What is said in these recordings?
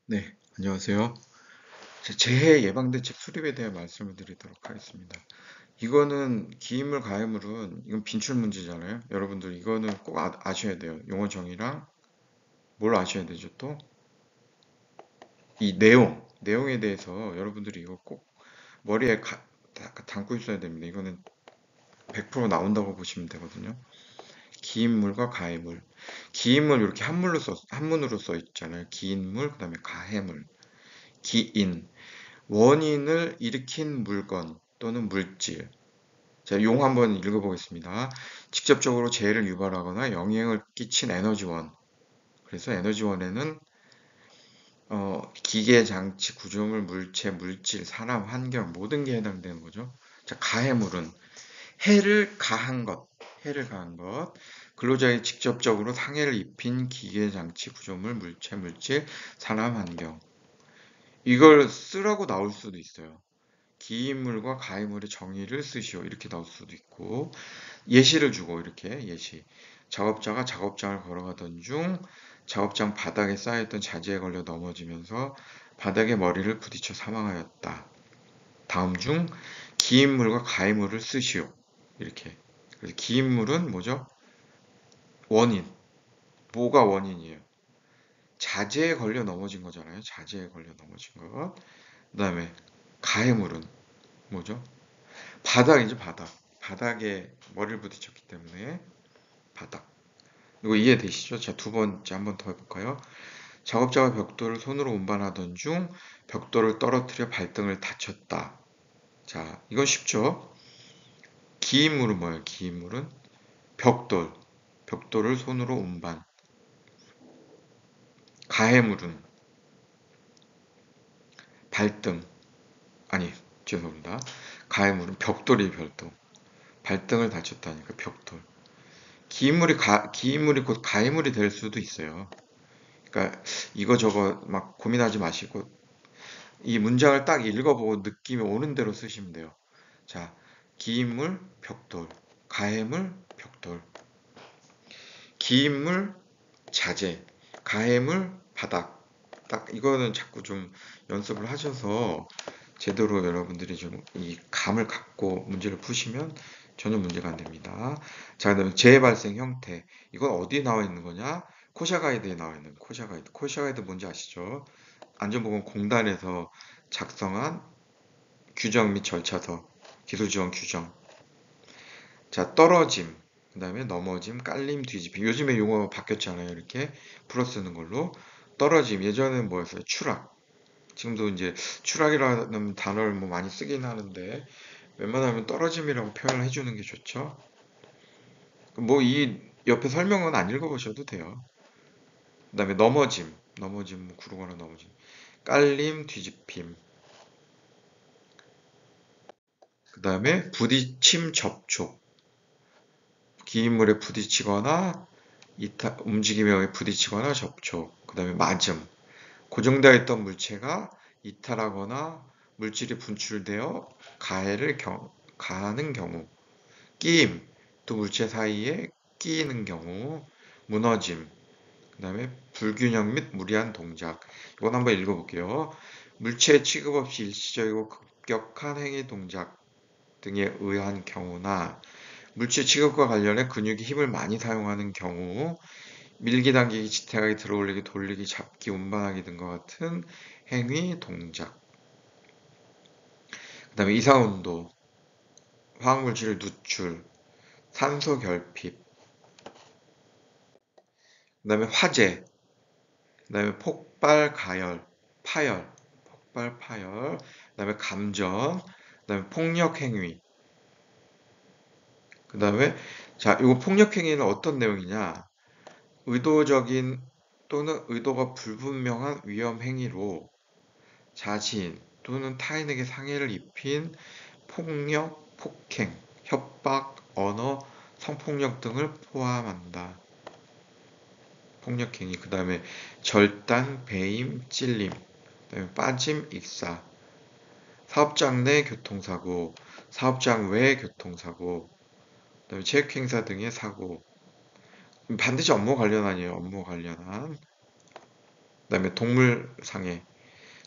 네, 안녕하세요. 재해 예방대책 수립에 대해 말씀을 드리도록 하겠습니다. 이거는 기인물, 가해물은 이건 빈출 문제잖아요. 여러분들 이거는 꼭 아셔야 돼요. 용어 정의랑 뭘 아셔야 되죠? 또 이 내용에 대해서 여러분들이 이거 꼭 머리에 담고 있어야 됩니다. 이거는 100% 나온다고 보시면 되거든요. 기인물과 가해물. 기인물 이렇게 한문으로 써 있잖아요. 기인물, 그다음에 가해물. 기인. 원인을 일으킨 물건 또는 물질. 자, 용 한번 읽어보겠습니다. 직접적으로 재해를 유발하거나 영향을 끼친 에너지원. 그래서 에너지원에는 기계, 장치, 구조물, 물체, 물질, 사람, 환경 모든 게 해당되는 거죠. 자, 가해물은 해를 가한 것, 해를 가한 것, 근로자에 직접적으로 상해를 입힌 기계, 장치, 구조물, 물체, 물질, 사람, 환경. 이걸 쓰라고 나올 수도 있어요. 기인물과 가해물의 정의를 쓰시오. 이렇게 나올 수도 있고, 예시를 주고, 이렇게 예시. 작업자가 작업장을 걸어가던 중 작업장 바닥에 쌓여있던 자재에 걸려 넘어지면서 바닥에 머리를 부딪혀 사망하였다. 다음 중 기인물과 가해물을 쓰시오. 이렇게. 그래서 기인물은 뭐죠? 원인. 뭐가 원인이에요? 자재에 걸려 넘어진 거잖아요. 자재에 걸려 넘어진 것. 그 다음에 가해물은 뭐죠? 바닥이죠, 바닥. 바닥에 머리를 부딪혔기 때문에 바닥. 이거 이해되시죠? 자, 두 번째 한 번 더 해볼까요? 작업자가 벽돌을 손으로 운반하던 중 벽돌을 떨어뜨려 발등을 다쳤다. 자, 이건 쉽죠? 기인물은 뭐예요? 기인물은 벽돌. 벽돌을 손으로 운반. 가해물은 발등. 아니, 죄송합니다. 가해물은 벽돌이 별도. 발등을 다쳤다니까 벽돌. 기인물이 곧 가해물이 될 수도 있어요. 그러니까 이거 저거 막 고민하지 마시고 이 문장을 딱 읽어보고 느낌이 오는 대로 쓰시면 돼요. 자, 기인물 벽돌, 가해물 벽돌, 기인물 자재, 가해물 바닥. 딱 이거는 자꾸 좀 연습을 하셔서 제대로 여러분들이 좀 이 감을 갖고 문제를 푸시면 전혀 문제가 안 됩니다. 자, 그다음에 재해 발생 형태. 이건 어디에 나와 있는 거냐? 코샤 가이드에 나와 있는 코샤 가이드. 코샤 가이드 뭔지 아시죠? 안전보건공단에서 작성한 규정 및 절차서, 기술지원 규정. 자, 떨어짐, 그 다음에 넘어짐, 깔림, 뒤집힘. 요즘에 용어 바뀌었잖아요. 이렇게 풀어 쓰는 걸로. 떨어짐, 예전에는 뭐였어요? 추락. 지금도 이제 추락이라는 단어를 뭐 많이 쓰긴 하는데, 웬만하면 떨어짐이라고 표현을 해주는 게 좋죠. 뭐 이 옆에 설명은 안 읽어보셔도 돼요. 그 다음에 넘어짐, 넘어짐, 뭐 구르거나 넘어짐. 깔림, 뒤집힘. 그 다음에 부딪힘, 접촉. 기인물에 부딪히거나 움직임에 의해 부딪히거나 접촉. 그 다음에 맞음. 고정되어 있던 물체가 이탈하거나 물질이 분출되어 가하는 경우. 끼임. 두 물체 사이에 끼이는 경우. 무너짐. 그 다음에 불균형 및 무리한 동작. 이건 한번 읽어볼게요. 물체 취급 없이 일시적이고 급격한 행위 동작 등에 의한 경우나 물질 취급과 관련해 근육이 힘을 많이 사용하는 경우, 밀기, 당기기, 지탱하기, 들어올리기, 돌리기, 잡기, 운반하기 등과 같은 행위, 동작. 그 다음에 이상온도, 화학물질 누출, 산소 결핍, 그 다음에 화재, 그 다음에 폭발, 가열, 파열, 폭발, 파열, 그 다음에 감전, 그 다음에 폭력 행위, 그 다음에 자, 이거 폭력 행위는 어떤 내용이냐? 의도적인 또는 의도가 불분명한 위험 행위로 자신 또는 타인에게 상해를 입힌 폭력, 폭행, 협박, 언어, 성폭력 등을 포함한다. 폭력행위, 그 다음에 절단, 배임, 찔림, 그다음에 빠짐, 익사, 사업장 내 교통사고, 사업장 외 교통사고, 그다음에 체육행사 등의 사고, 반드시 업무 관련 아니에요. 업무 관련한. 그다음에 동물 상해.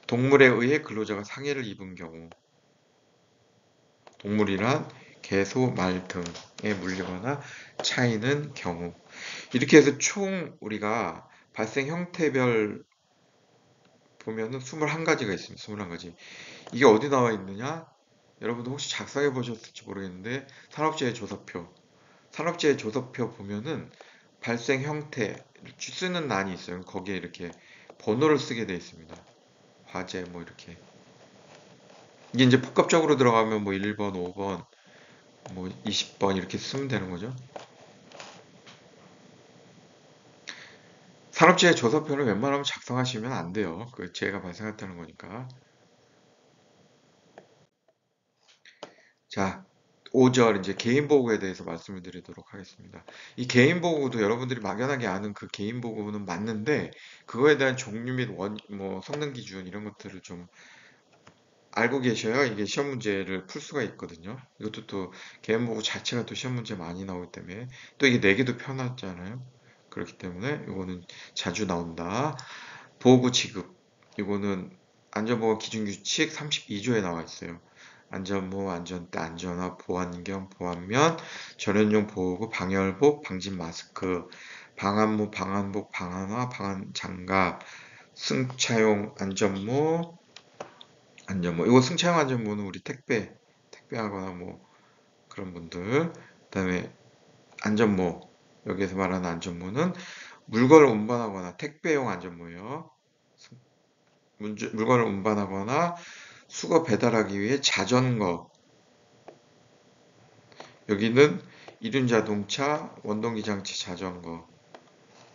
동물에 의해 근로자가 상해를 입은 경우. 동물이란 개, 소, 말 등에 물리거나 차이는 경우. 이렇게 해서 총 우리가 발생 형태별 보면은 21가지가 있습니다. 21가지. 이게 어디 나와 있느냐? 여러분도 혹시 작성해 보셨을지 모르겠는데 산업재해 조사표. 산업재해 조사표 보면은 발생 형태 쓰는欄이 있어요. 거기에 이렇게 번호를 쓰게 되어 있습니다. 화재 뭐 이렇게. 이게 이제 복합적으로 들어가면 뭐 1번, 5번, 뭐 20번 이렇게 쓰면 되는 거죠. 산업재해 조사표는 웬만하면 작성하시면 안 돼요. 그 재해가 발생했다는 거니까. 자, 5절 이제 개인보호에 대해서 말씀을 드리도록 하겠습니다. 이 개인보호도 여러분들이 막연하게 아는 그 개인보호는 맞는데 그거에 대한 종류 및 뭐 성능 기준 이런 것들을 좀 알고 계셔야 이게 시험 문제를 풀 수가 있거든요. 이것도 또 개인보호 자체가 또 시험 문제 많이 나오기 때문에 또 이게 내기도 편하잖아요. 그렇기 때문에 이거는 자주 나온다. 보호구 지급. 이거는 안전보건 기준규칙 32조에 나와 있어요. 안전모, 안전대, 안전화, 보안경, 보안면, 전연용 보호구, 방열복, 방진 마스크, 방한모, 방한복, 방한화, 방한장갑, 승차용 안전모, 안전모. 이거 승차용 안전모는 우리 택배하거나 뭐 그런 분들. 그다음에 안전모. 여기에서 말하는 안전모는 물건을 운반하거나 택배용 안전모예요. 물건을 운반하거나 수거 배달하기 위해 자전거. 여기는 이륜자동차, 원동기장치 자전거.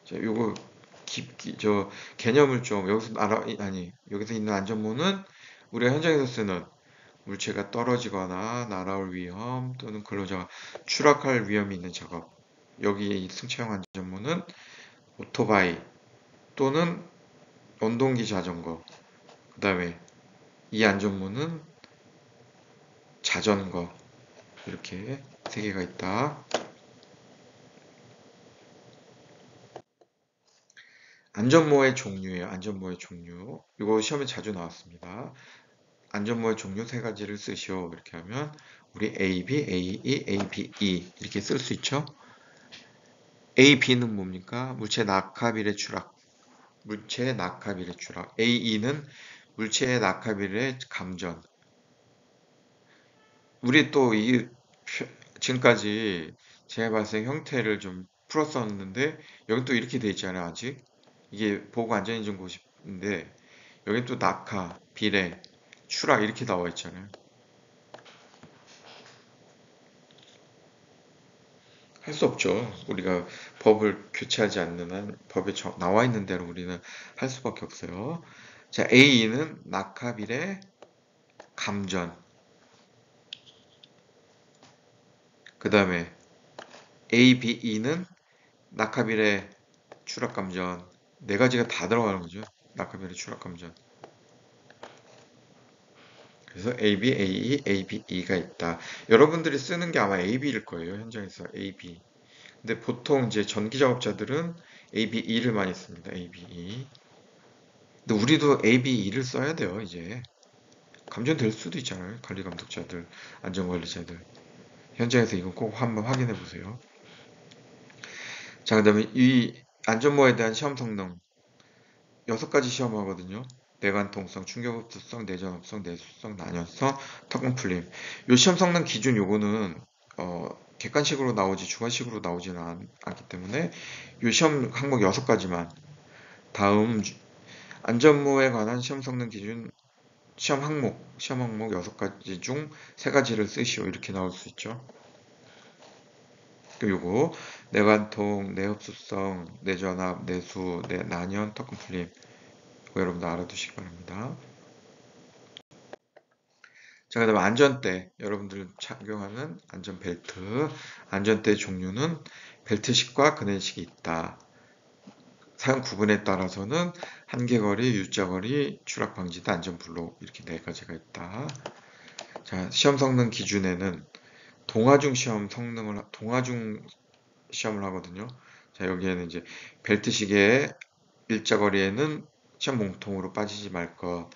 자, 요거 저 개념을 좀 여기서 아니 여기서 있는 안전모는 우리가 현장에서 쓰는 물체가 떨어지거나 날아올 위험 또는 근로자가 추락할 위험이 있는 작업. 여기 승차용 안전모는 오토바이 또는 원동기 자전거. 그다음에 이 안전모는 자전거. 이렇게 세 개가 있다. 안전모의 종류예요. 안전모의 종류. 이거 시험에 자주 나왔습니다. 안전모의 종류 세 가지를 쓰시오. 이렇게 하면 우리 A, B, AE, ABE 이렇게 쓸 수 있죠. A, B는 뭡니까? 물체 낙하비례 추락. 물체 낙하비례 추락. AE는 물체의 낙하비례 감전. 우리 또 이 지금까지 재해 발생 형태를 좀 풀었었는데 여기 또 이렇게 돼 있잖아요. 아직 이게 보고 안전인증 90인데 여기 또 낙하, 비례, 추락 이렇게 나와 있잖아요. 할 수 없죠. 우리가 법을 교체하지 않는 한 법에 나와 있는 대로 우리는 할 수밖에 없어요. 자, A는 낙하, 비례, 감전. 그 다음에 A, B, E는 낙하, 비례, 추락, 감전. 네 가지가 다 들어가는 거죠. 낙하, 비례, 추락, 감전. 그래서 A, B, AE, A, B, E가 있다. 여러분들이 쓰는 게 아마 A, B일 거예요. 현장에서 A, B. 근데 보통 이제 전기 작업자들은 A, B, E를 많이 씁니다. A, B, E. 근데 우리도 A, B, E를 써야 돼요. 이제 감전될 수도 있잖아요. 관리 감독자들, 안전관리자들. 현장에서 이거 꼭 한번 확인해 보세요. 자, 그다음에 이 안전모에 대한 시험 성능 6가지 시험하거든요. 내관통성, 충격흡수성, 내전압성, 내수성, 난연성, 턱금 풀림. 요 시험 성능 기준 요거는 객관식으로 나오지 주관식으로 나오지는 않기 때문에 요 시험 항목 6가지만 다음 안전모에 관한 시험 성능 기준 시험 항목 6가지 중 3가지를 쓰시오. 이렇게 나올 수 있죠. 요거 내관통, 내흡수성, 내전압, 내수, 난연, 턱금 풀림. 여러분들 알아두시기 바랍니다. 자, 그 다음에 안전대. 여러분들 착용하는 안전벨트. 안전대 종류는 벨트식과 그네식이 있다. 사용 구분에 따라서는 한계거리, U자거리, 추락방지대, 안전블록 이렇게 4가지가 있다. 자, 시험 성능 기준에는 동화중 시험을 하거든요. 자, 여기에는 이제 벨트 시계의 일자거리에는 시험 공통으로 빠지지 말 것.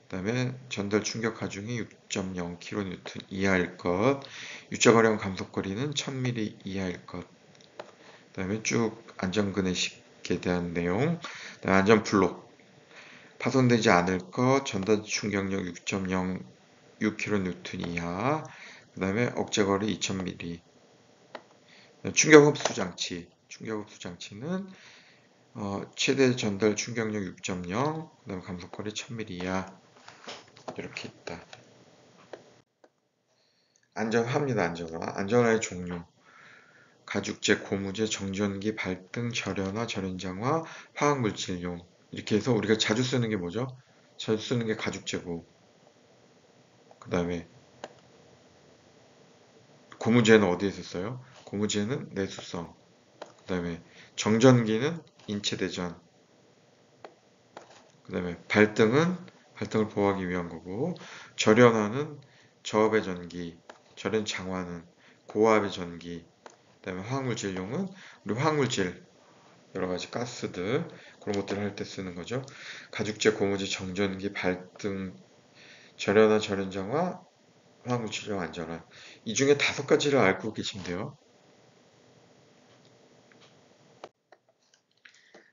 그다음에 전달 충격 하중이 6.0kN 이하일 것. 유적 어려운 감속거리는 1000mm 이하일 것. 그다음에 쭉 안전근해식에 대한 내용. 그다음에 안전블록. 파손되지 않을 것. 전달 충격력 6.06kN 이하. 그다음에 억제거리 2000mm. 충격 흡수 장치. 충격 흡수 장치는 최대 전달 충격력 6.0, 그다음에 감속거리 1000mm 이하 이렇게 있다. 안전화입니다. 안전화. 안전화의 종류. 가죽재, 고무재, 정전기, 발등, 절연화, 절연장화, 화학물질용. 이렇게 해서 우리가 자주 쓰는 게 뭐죠? 자주 쓰는 게 가죽재고, 그 다음에 고무재는 어디에서 써요? 고무재는 내수성. 그 다음에 정전기는 인체대전. 그 다음에 발등을 보호하기 위한 거고, 절연화는 저압의 전기, 절연 장화는 고압의 전기, 그 다음에 화학물질용은 우리 화학물질 여러 가지 가스들 그런 것들을 할 때 쓰는 거죠. 가죽재, 고무재, 정전기, 발등, 절연화, 절연장화, 화학물질용 안전화. 이 중에 5가지를 알고 계시면 돼요.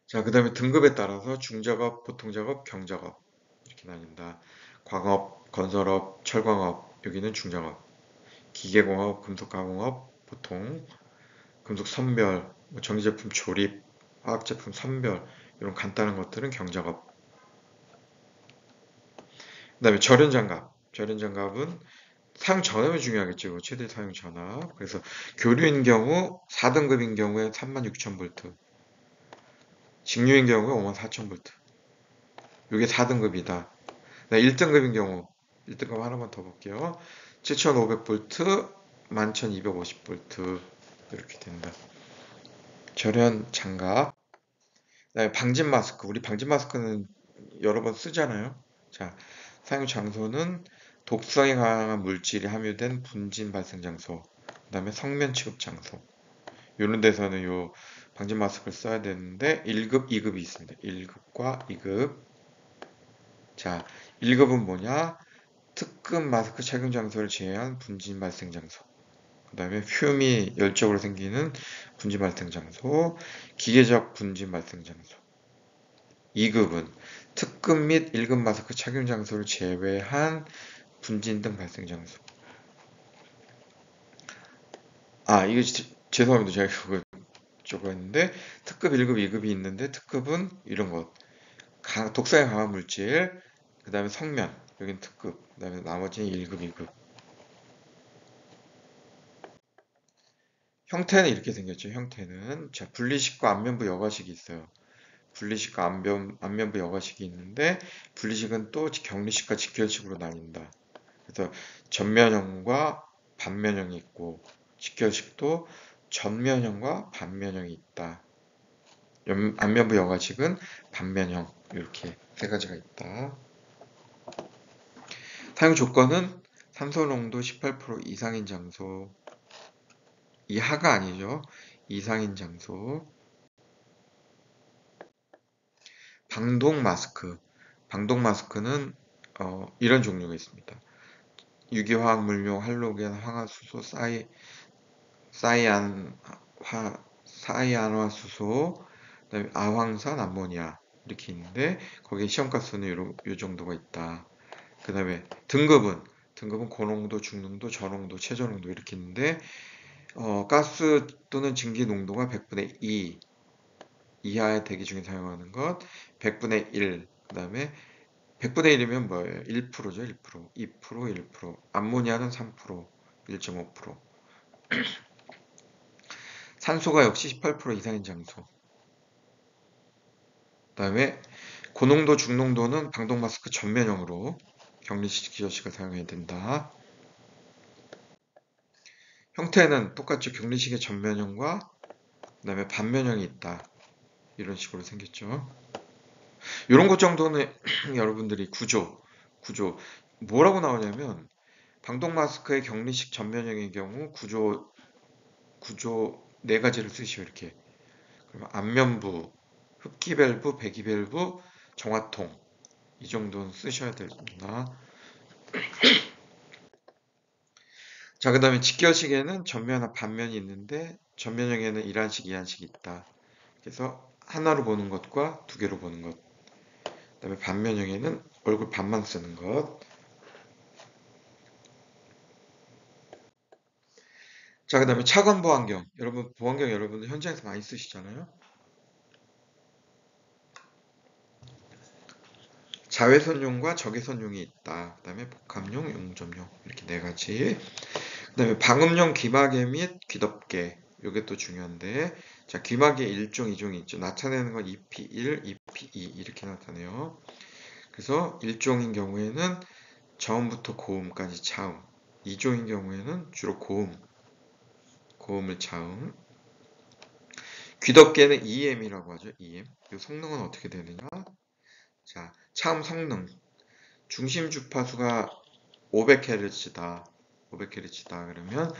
자, 그 다음에 등급에 따라서 중작업, 보통작업, 경작업 이렇게 나뉜다. 광업, 건설업, 철광업, 여기는 중작업. 기계공업, 금속가공업, 보통. 금속 선별, 뭐 전기제품 조립, 화학제품 선별 이런 간단한 것들은 경작업. 그다음에 절연장갑. 절연장갑은 사용 전압이 중요하겠죠. 최대 사용 전압. 그래서 교류인 경우 4등급인 경우에 36,000V, 직류인 경우에 54,000V. 이게 4등급이다. 1등급인 경우 1등급 하나만 더 볼게요. 7,500V, 11,250V 이렇게 된다. 절연 장갑. 그다음에 방진 마스크. 우리 방진 마스크는 여러 번 쓰잖아요. 자, 사용 장소는 독성에 강한 물질이 함유된 분진 발생 장소. 그다음에 성면 취급 장소. 이런 데서는 요 방진 마스크를 써야 되는데 1급, 2급이 있습니다. 1급과 2급. 자, 1급은 뭐냐? 특급 마스크 착용 장소를 제외한 분진 발생 장소. 그 다음에 퓨미 열적으로 생기는 분진 발생 장소, 기계적 분진 발생 장소. 2급은 특급 및 1급 마스크 착용 장소를 제외한 분진 등 발생 장소. 아, 이거 죄송합니다. 제가 그거 저거 했는데 특급 1급, 2급이 있는데 특급은 이런 것. 독성에 강한 물질, 그 다음에 성면, 여긴 특급, 그 다음에 나머지는 1급, 2급. 형태는 이렇게 생겼죠. 형태는 자, 분리식과 안면부 여과식이 있어요. 분리식과 안면부 여과식이 있는데 분리식은 또 격리식과 직결식으로 나뉜다. 그래서 전면형과 반면형이 있고 직결식도 전면형과 반면형이 있다. 안면부 여과식은 반면형 이렇게 3가지가 있다. 사용 조건은 산소 농도 18% 이상인 장소, 이하가 아니죠. 이상인 장소. 방독 마스크. 방독 마스크는 이런 종류가 있습니다. 유기화학물용 할로겐, 황화수소, 사이안화수소, 그다음에 아황산, 암모니아 이렇게 있는데 거기에 시험가스는 요 정도가 있다. 그 다음에 등급은 고농도, 중농도, 저농도, 최저농도 이렇게 있는데 가스 또는 증기 농도가 100분의 2 이하의 대기 중에 사용하는 것, 100분의 1, 그 다음에 100분의 1이면 뭐예요? 1%죠, 1%, 2%, 1%, 암모니아는 3%, 1.5%, 산소가 역시 18% 이상인 장소. 그 다음에 고농도, 중농도는 방독 마스크 전면형으로 격리식 기저식을 사용해야 된다. 형태는 똑같죠. 격리식의 전면형과 그 다음에 반면형이 있다. 이런 식으로 생겼죠. 이런 것 정도는 여러분들이 구조 뭐라고 나오냐면 방독 마스크의 격리식 전면형의 경우 구조 4가지를 쓰시오 이렇게. 그러면 안면부, 흡기 밸브, 배기 밸브, 정화통 이 정도는 쓰셔야 됩니다. 자, 그 다음에 직결식에는 전면과 반면이 있는데 전면형에는 1한식, 2한식이 있다. 그래서 하나로 보는 것과 두 개로 보는 것. 그 다음에 반면형에는 얼굴 반만 쓰는 것. 자, 그 다음에 차관 보안경. 여러분, 보안경 여러분들 현장에서 많이 쓰시잖아요. 자외선용과 적외선용이 있다. 그 다음에 복합용, 용접용 이렇게 네 가지. 그 다음에 방음용 귀마개 및 귀덮개. 이게 또 중요한데, 자, 귀마개 1종, 2종이 있죠. 나타내는 건 EP1, EP2 이렇게 나타내요. 그래서 1종인 경우에는 저음부터 고음까지 차음. 2종인 경우에는 주로 고음을 차음. 귀덮개는 EM이라고 하죠. EM. 이 성능은 어떻게 되느냐? 자, 차음 성능. 중심 주파수가 500Hz다. 500Hz다. 그러면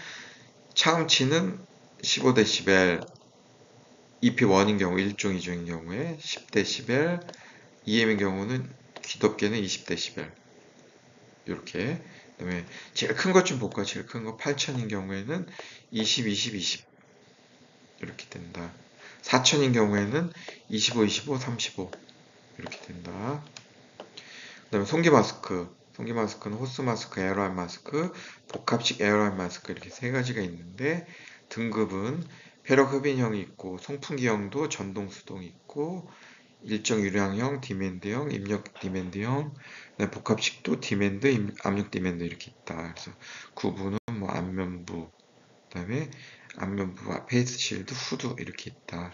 차음치는 15dB, EP1인 경우 1종, 2종인 경우에 10dB, EM인 경우는 귀덮개는 20dB. 이렇게. 그다음에 제일 큰 것 좀 볼까요? 제일 큰 거 8000인 경우에는 20, 20, 20 이렇게 된다. 4000인 경우에는 25, 25, 35 이렇게 된다. 그다음에 송기 마스크. 송기 마스크는 호스 마스크, 에어라인 마스크, 복합식 에어라인 마스크 이렇게 세 가지가 있는데 등급은 폐력 흡인형이 있고 송풍기형도 전동 수동이 있고 일정 유량형, 디맨드형, 입력 디맨드형, 복합식도 디맨드, 압력 디맨드 이렇게 있다. 그래서 구분은 뭐 안면부, 그다음에 앞면부와 페이스 실드, 후드 이렇게 있다.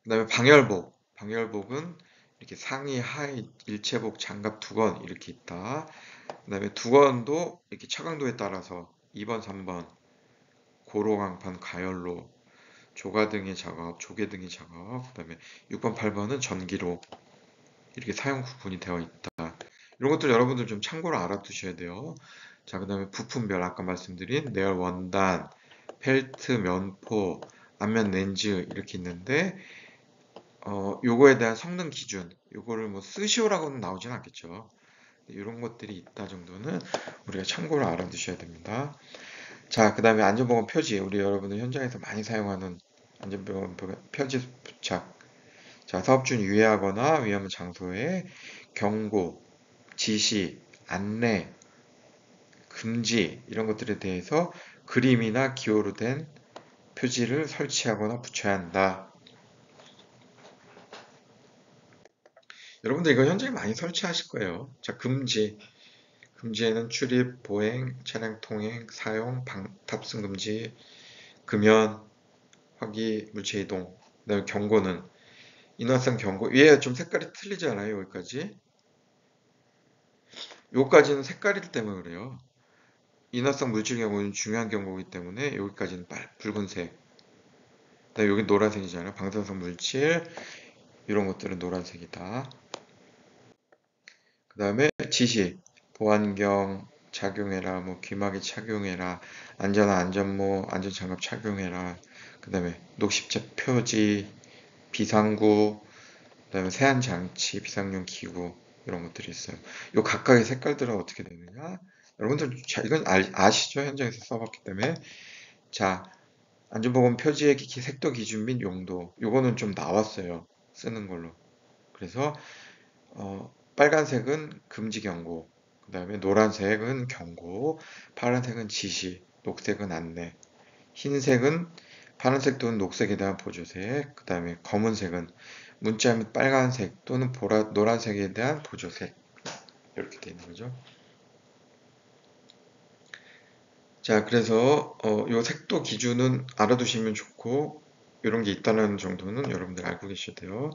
그다음에 방열복. 방열복은 이렇게 상의, 하의, 일체복, 장갑 2건 이렇게 있다. 그다음에 2건도 이렇게 차강도에 따라서 2번, 3번 고로 강판, 가열로, 조가등의 작업, 조개등의 작업, 그다음에 6번, 8번은 전기로 이렇게 사용 구분이 되어 있다. 이런 것들 여러분들 좀 참고로 알아두셔야 돼요. 자, 그다음에 부품별 아까 말씀드린 내열 원단, 펠트, 면포, 앞면 렌즈 이렇게 있는데 요거에 대한 성능 기준, 요거를 뭐 스시오라고는 나오진 않겠죠. 이런 것들이 있다 정도는 우리가 참고로 알아두셔야 됩니다. 자, 그 다음에 안전보건 표지. 우리 여러분들 현장에서 많이 사용하는 안전보건 표지 부착. 자, 사업 중 유의하거나 위험한 장소에 경고, 지시, 안내, 금지 이런 것들에 대해서 그림이나 기호로 된 표지를 설치하거나 붙여야 한다. 여러분들 이거 현장에 많이 설치하실 거예요. 자, 금지. 금지에는 출입, 보행, 차량 통행, 사용, 탑승 금지, 금연, 화기, 물체 이동. 그다음에 경고는 인화성 경고. 위에 좀 색깔이 틀리지 않아요? 여기까지. 여기까지는 색깔이 때문에 그래요. 인화성 물질 경고는 중요한 경고이기 때문에 여기까지는 붉은색. 그다음에 여기 노란색이잖아요. 방사성 물질 이런 것들은 노란색이다. 그 다음에 지시, 보안경 착용해라, 뭐 귀마개 착용해라, 안전한 안전모, 안전장갑 착용해라. 그 다음에 녹십자 표지, 비상구, 그 다음에 세안장치, 비상용 기구 이런 것들이 있어요. 요 각각의 색깔들은 어떻게 되느냐? 여러분들 이건 아시죠? 현장에서 써봤기 때문에. 자, 안전보건 표지의 색도 기준 및 용도. 요거는 좀 나왔어요. 쓰는 걸로. 그래서 빨간색은 금지 경고, 그 다음에 노란색은 경고, 파란색은 지시, 녹색은 안내, 흰색은 파란색 또는 녹색에 대한 보조색, 그 다음에 검은색은 문자 및 빨간색 또는 노란색에 대한 보조색 이렇게 되어 있는 거죠. 자, 그래서 요 색도 기준은 알아두시면 좋고 이런 게 있다는 정도는 여러분들 알고 계셔야 돼요.